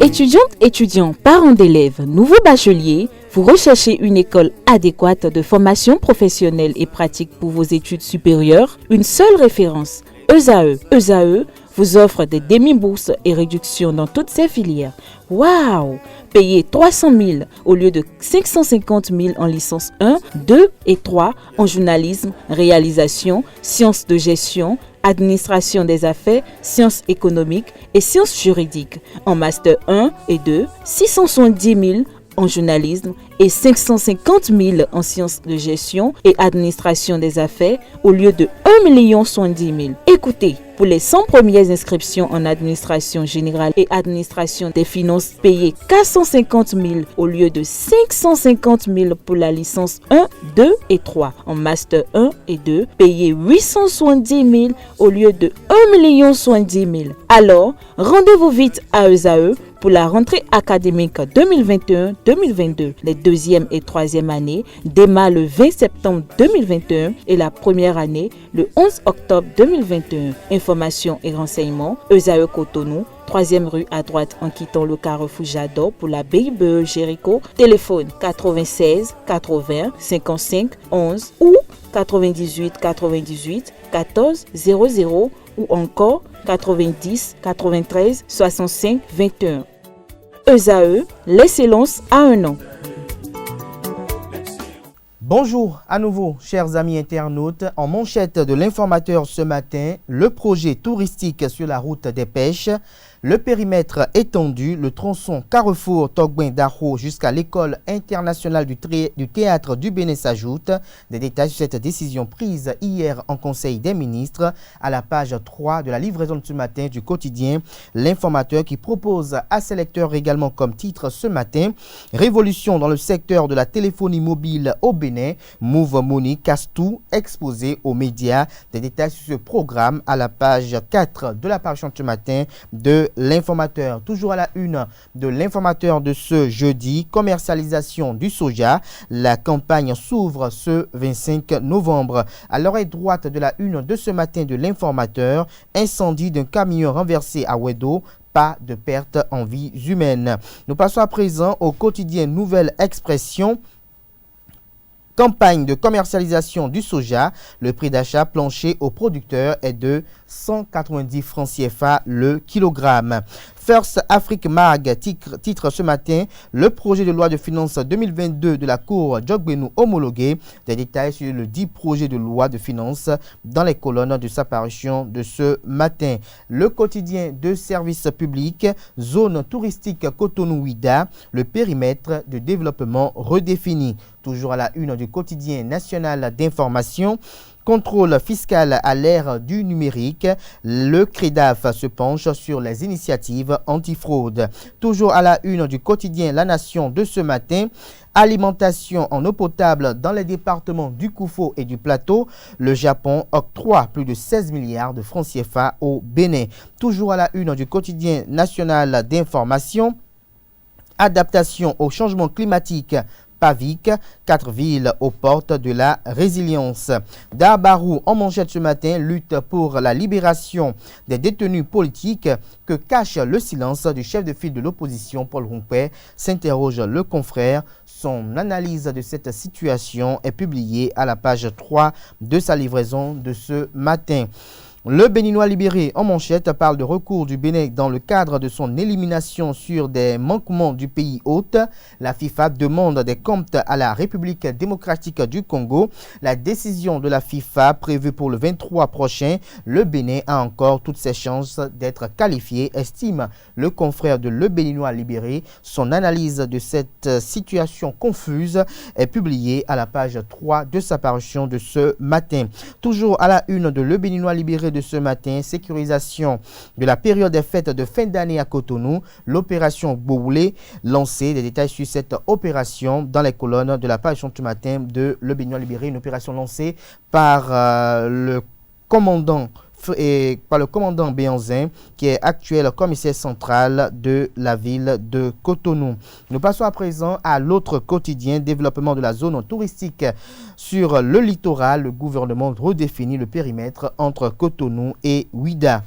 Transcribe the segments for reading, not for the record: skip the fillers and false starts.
Étudiantes, étudiants, parents d'élèves, nouveaux bacheliers, vous recherchez une école adéquate de formation professionnelle et pratique pour vos études supérieures? Une seule référence, ESAE. ESAE vous offre des demi-bourses et réductions dans toutes ces filières. Waouh! Payez 300 000 au lieu de 550 000 en licence 1, 2 et 3 en journalisme, réalisation, sciences de gestion, administration des affaires, sciences économiques et sciences juridiques. En master 1 et 2, 670 000 en journalisme et 550 000 en sciences de gestion et administration des affaires au lieu de 1 070 000. Écoutez, pour les 100 premières inscriptions en administration générale et administration des finances, payez 450 000 au lieu de 550 000 pour la licence 1, 2 et 3. En master 1 et 2, payez 870 000 au lieu de 1 070 000. Alors, rendez-vous vite à ESAE pour la rentrée académique 2021-2022. Les deuxième et troisième années démarrent le 20 septembre 2021 et la première année le 11 octobre 2021. Informations et renseignements, ESAE Cotonou, 3e rue à droite en quittant le carrefour Jador pour la BIBE Jéricho. Téléphone 96 80 55 11 ou 98 98 14 00 ou encore 90 93 65 21. ESAE, l'excellence à un an. Bonjour à nouveau, chers amis internautes. En manchette de l'informateur ce matin, le projet touristique sur la route des pêches. Le périmètre étendu, le tronçon Carrefour Togben-Daro jusqu'à l'école internationale du théâtre du Bénin s'ajoute. Des détails sur cette décision prise hier en Conseil des ministres à la page 3 de la livraison de ce matin du quotidien. L'informateur qui propose à ses lecteurs également comme titre ce matin: Révolution dans le secteur de la téléphonie mobile au Bénin. Move Money casse tout, exposé aux médias. Des détails sur ce programme à la page 4 de la parution de ce matin de l'informateur. Toujours à la une de l'informateur de ce jeudi, commercialisation du soja. La campagne s'ouvre ce 25 novembre. À l'oreille droite de la une de ce matin de l'informateur, incendie d'un camion renversé à Ouedo. Pas de perte en vies humaines. Nous passons à présent au quotidien Nouvelle Expression. Campagne de commercialisation du soja. Le prix d'achat plancher aux producteurs est de 190 francs CFA le kilogramme. First Afrique Mag titre ce matin le projet de loi de finances 2022 de la Cour Djogbenou homologué. Des détails sur le dit projet de loi de finances dans les colonnes de sa parution de ce matin. Le quotidien de service public, zone touristique Cotonou-Ouida, le périmètre de développement redéfini. Toujours à la une du quotidien national d'information. Contrôle fiscal à l'ère du numérique, le CREDAF se penche sur les initiatives antifraude. Toujours à la une du quotidien La Nation de ce matin, alimentation en eau potable dans les départements du Koufo et du Plateau. Le Japon octroie plus de 16 milliards de francs CFA au Bénin. Toujours à la une du quotidien national d'information, adaptation au changement climatique. Pavik, 4 villes aux portes de la résilience. Darbarou en manchette ce matin, lutte pour la libération des détenus politiques. Que cache le silence du chef de file de l'opposition Paul Rompé, s'interroge le confrère. Son analyse de cette situation est publiée à la page 3 de sa livraison de ce matin. Le Béninois libéré en manchette parle de recours du Bénin dans le cadre de son élimination sur des manquements du pays hôte. La FIFA demande des comptes à la République démocratique du Congo. La décision de la FIFA prévue pour le 23 prochain. Le Bénin a encore toutes ses chances d'être qualifié, estime le confrère de Le Béninois libéré. Son analyse de cette situation confuse est publiée à la page 3 de sa parution de ce matin. Toujours à la une de Le Béninois libéré de ce matin, sécurisation de la période des fêtes de fin d'année à Cotonou, l'opération Boulé lancée. Des détails sur cette opération dans les colonnes de la page ce matin de Le Béninois libéré, une opération lancée par le commandant Béanzin, qui est actuel commissaire central de la ville de Cotonou. Nous passons à présent à l'autre quotidien, développement de la zone touristique sur le littoral. Le gouvernement redéfinit le périmètre entre Cotonou et Ouida.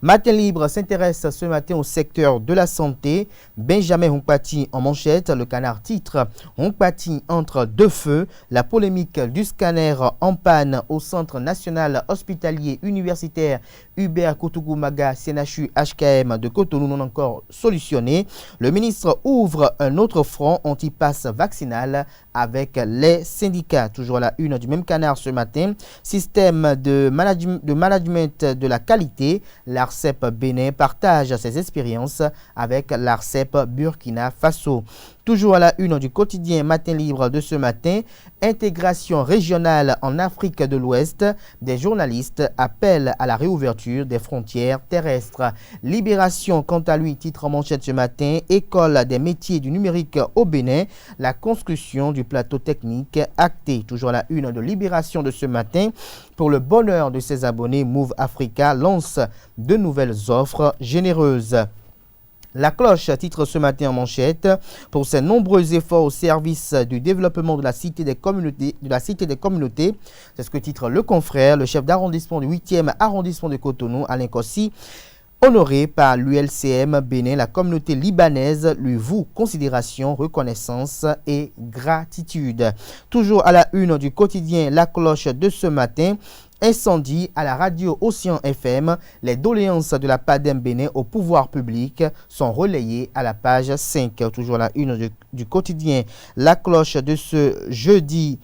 Matin Libre s'intéresse ce matin au secteur de la santé. Benjamin Hunkpati en manchette, le canard titre Hunkpati entre deux feux, la polémique du scanner en panne au Centre national hospitalier universitaire Hubert Koutoukou-Maga CNHU HKM de Cotonou non encore solutionné. Le ministre ouvre un autre front anti-pass vaccinal avec les syndicats. Toujours à la une du même canard ce matin, système de management de la qualité, l'ARCEP Bénin partage ses expériences avec l'ARCEP Burkina Faso. Toujours à la une du quotidien Matin Libre de ce matin, intégration régionale en Afrique de l'Ouest, des journalistes appellent à la réouverture des frontières terrestres. Libération, quant à lui, titre en manchette ce matin, école des métiers du numérique au Bénin, la construction du plateau technique acté. Toujours à la une de Libération de ce matin, pour le bonheur de ses abonnés, Move Africa lance de nouvelles offres généreuses. La cloche titre ce matin en manchette pour ses nombreux efforts au service du développement de la cité des communautés. C'est ce que titre le confrère, le chef d'arrondissement du 8e arrondissement de Cotonou, Alain Kossi. Honoré par l'ULCM Bénin, la communauté libanaise lui voue considération, reconnaissance et gratitude. Toujours à la une du quotidien La Cloche de ce matin, incendie à la radio Océan FM, les doléances de la PADEM Bénin au pouvoir public sont relayées à la page 5. Toujours à la une du quotidien La Cloche de ce jeudi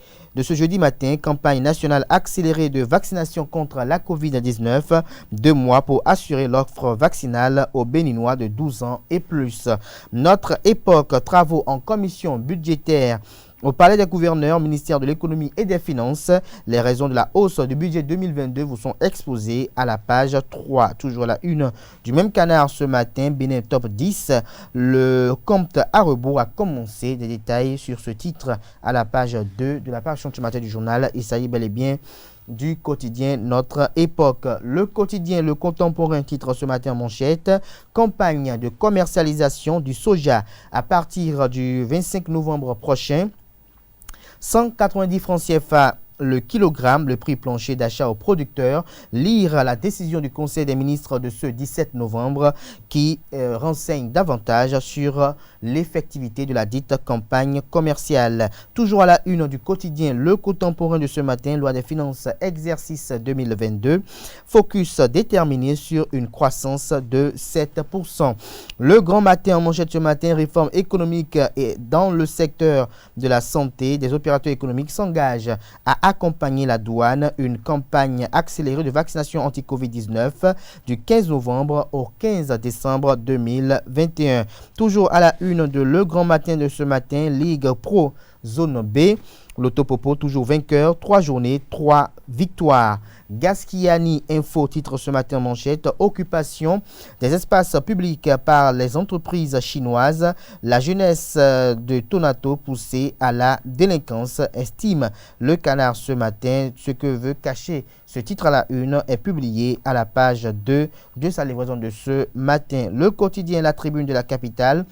matin, campagne nationale accélérée de vaccination contre la COVID-19, 2 mois pour assurer l'offre vaccinale aux Béninois de 12 ans et plus. Notre époque, travaux en commission budgétaire au Palais des gouverneurs, ministère de l'économie et des finances, les raisons de la hausse du budget 2022 vous sont exposées à la page 3. Toujours à la une du même canard ce matin, Bénin Top 10, le compte à rebours a commencé. Des détails sur ce titre à la page 2 de la page ce matin du journal. Il s'agit bel et bien du quotidien Notre Époque. Le quotidien Le Contemporain titre ce matin en manchette, campagne de commercialisation du soja à partir du 25 novembre prochain. 190 francs CFA le kilogramme, le prix plancher d'achat aux producteurs. Lire la décision du Conseil des ministres de ce 17 novembre qui renseigne davantage sur l'effectivité de la dite campagne commerciale. Toujours à la une du quotidien Le Contemporain de ce matin, loi des finances exercice 2022, focus déterminé sur une croissance de 7%. Le Grand Matin en manchette ce matin, réforme économique et dans le secteur de la santé, des opérateurs économiques s'engagent à accompagner la douane, une campagne accélérée de vaccination anti-Covid-19 du 15 novembre au 15 décembre 2021. Toujours à la une de Le Grand Matin de ce matin, Ligue Pro Zone B, l'Autopopo toujours vainqueur, 3 journées, 3 victoires. Gaskiani Info titre ce matin manchette, occupation des espaces publics par les entreprises chinoises, la jeunesse de Tonato poussée à la délinquance, estime le canard ce matin. Ce que veut cacher ce titre à la une est publié à la page 2 de sa livraison de ce matin. Le quotidien La Tribune de la capitale.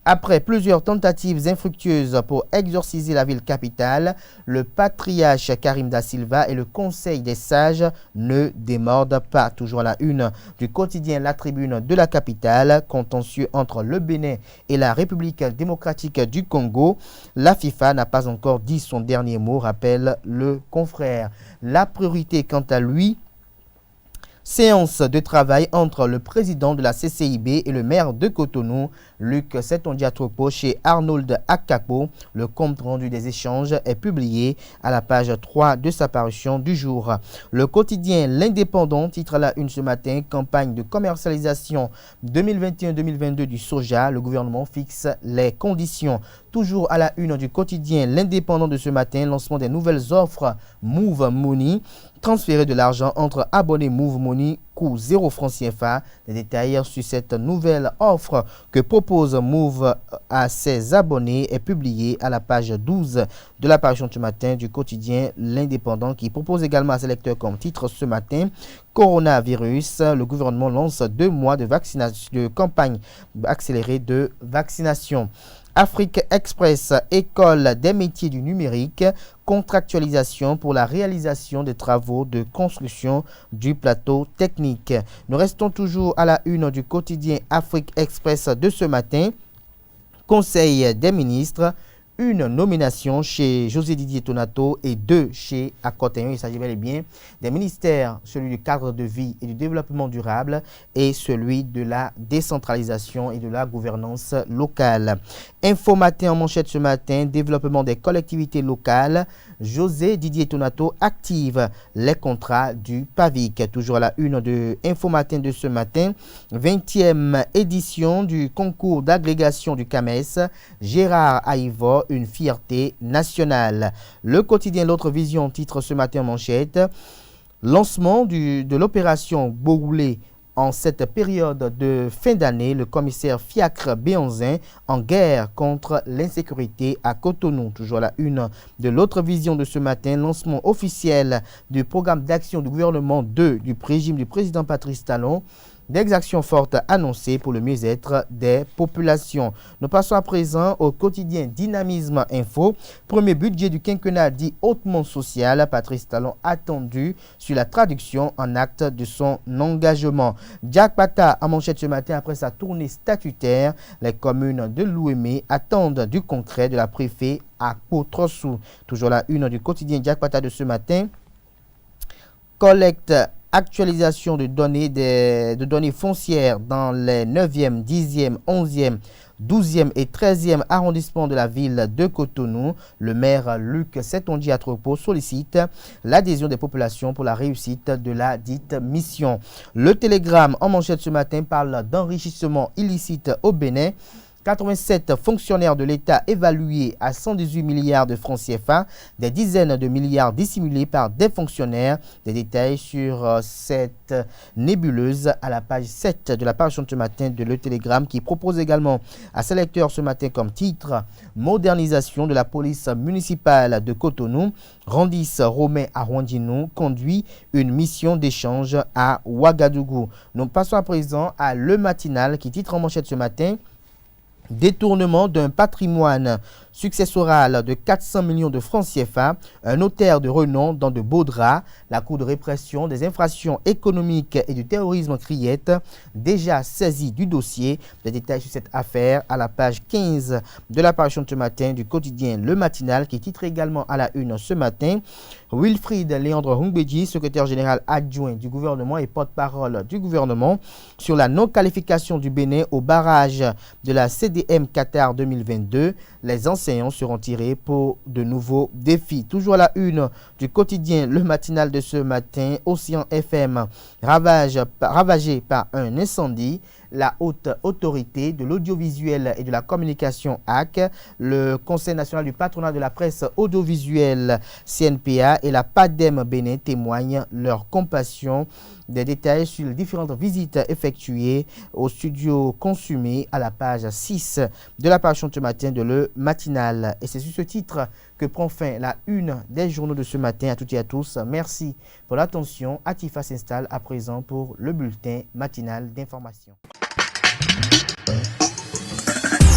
Après plusieurs tentatives infructueuses pour exorciser la ville capitale, le patriarche Karim Da Silva et le Conseil des sages ne démordent pas. Toujours à la une du quotidien La Tribune de la capitale, contentieux entre le Bénin et la République démocratique du Congo. La FIFA n'a pas encore dit son dernier mot, rappelle le confrère. La priorité, quant à lui, séance de travail entre le président de la CCIB et le maire de Cotonou, Luc Setondiatropo, chez Arnold Akapo. Le compte rendu des échanges est publié à la page 3 de sa parution du jour. Le quotidien L'Indépendant titre à la une ce matin, campagne de commercialisation 2021-2022 du soja. Le gouvernement fixe les conditions. Toujours à la une du quotidien L'Indépendant de ce matin, lancement des nouvelles offres Move Money. Transférer de l'argent entre abonnés Move Money, coût 0 francs CFA. Les détails sur cette nouvelle offre que propose Move à ses abonnés est publié à la page 12 de la parution ce matin du quotidien L'Indépendant, qui propose également à ses lecteurs comme titre ce matin, coronavirus, le gouvernement lance 2 mois de campagne accélérée de vaccination. Afrique Express, école des métiers du numérique, contractualisation pour la réalisation des travaux de construction du plateau technique. Nous restons toujours à la une du quotidien Afrique Express de ce matin. Conseil des ministres, une nomination chez José Didier Tonato et 2 chez Akotayon. Il s'agit bel et bien des ministères, celui du cadre de vie et du développement durable et celui de la décentralisation et de la gouvernance locale. Info Matin en manchette ce matin, développement des collectivités locales. José Didier Tonato active les contrats du PAVIC. Toujours à la une de Info Matin de ce matin, 20e édition du concours d'agrégation du CAMES. Gérard Aïvo, une fierté nationale. Le quotidien L'Autre Vision titre ce matin en manchette, lancement de l'opération Bogoulé. En cette période de fin d'année, le commissaire Fiacre Béanzin en guerre contre l'insécurité à Cotonou. Toujours à la une de L'Autre Vision de ce matin, lancement officiel du programme d'action du gouvernement 2 du régime du président Patrice Talon. Des actions fortes annoncées pour le mieux-être des populations. Nous passons à présent au quotidien Dynamisme Info. Premier budget du quinquennat dit hautement social. Patrice Talon attendu sur la traduction en acte de son engagement. Jack Pata en manchette ce matin après sa tournée statutaire. Les communes de l'Ouémé attendent du concret de la préfet à Potrossou. Toujours la une du quotidien Jack Pata de ce matin. Collecte actualisation de données foncières dans les 9e, 10e, 11e, 12e et 13e arrondissement de la ville de Cotonou. Le maire Luc Setonji-Atropo sollicite l'adhésion des populations pour la réussite de la dite mission. Le Télégramme en manchette ce matin parle d'enrichissement illicite au Bénin. 87 fonctionnaires de l'État évalués à 118 milliards de francs CFA, des dizaines de milliards dissimulés par des fonctionnaires. Des détails sur cette nébuleuse à la page 7 de la page de ce matin de Le Télégramme qui propose également à ses lecteurs ce matin comme titre « Modernisation de la police municipale de Cotonou ». Randis Romain Arwandinou conduit une mission d'échange à Ouagadougou. Nous passons à présent à Le Matinal qui titre en manchette ce matin « Détournement d'un patrimoine successoral de 400 millions de francs CFA, un notaire de renom dans de beaux draps, la Cour de répression des infractions économiques et du terrorisme Criette, déjà saisi du dossier. Des détails sur cette affaire à la page 15 de la parution de ce matin du quotidien Le Matinal qui titre également à la une ce matin. Wilfried Léandre Hungbeji, secrétaire général adjoint du gouvernement et porte-parole du gouvernement sur la non-qualification du Bénin au barrage de la CDM Qatar 2022. Les enseignants seront tirés pour de nouveaux défis. Toujours à la une du quotidien Le Matinal de ce matin, Océan FM, ravagé par un incendie. La haute autorité de l'audiovisuel et de la communication AC, le Conseil national du patronat de la presse audiovisuelle CNPA et la PADEM Bénin témoignent leur compassion. Des détails sur les différentes visites effectuées au studio Consumé à la page 6 de la page de ce matin de Le Matinal. Et c'est sur ce titre que prend fin la une des journaux de ce matin. À toutes et à tous, merci pour l'attention. Atifa s'installe à présent pour le bulletin matinal d'information.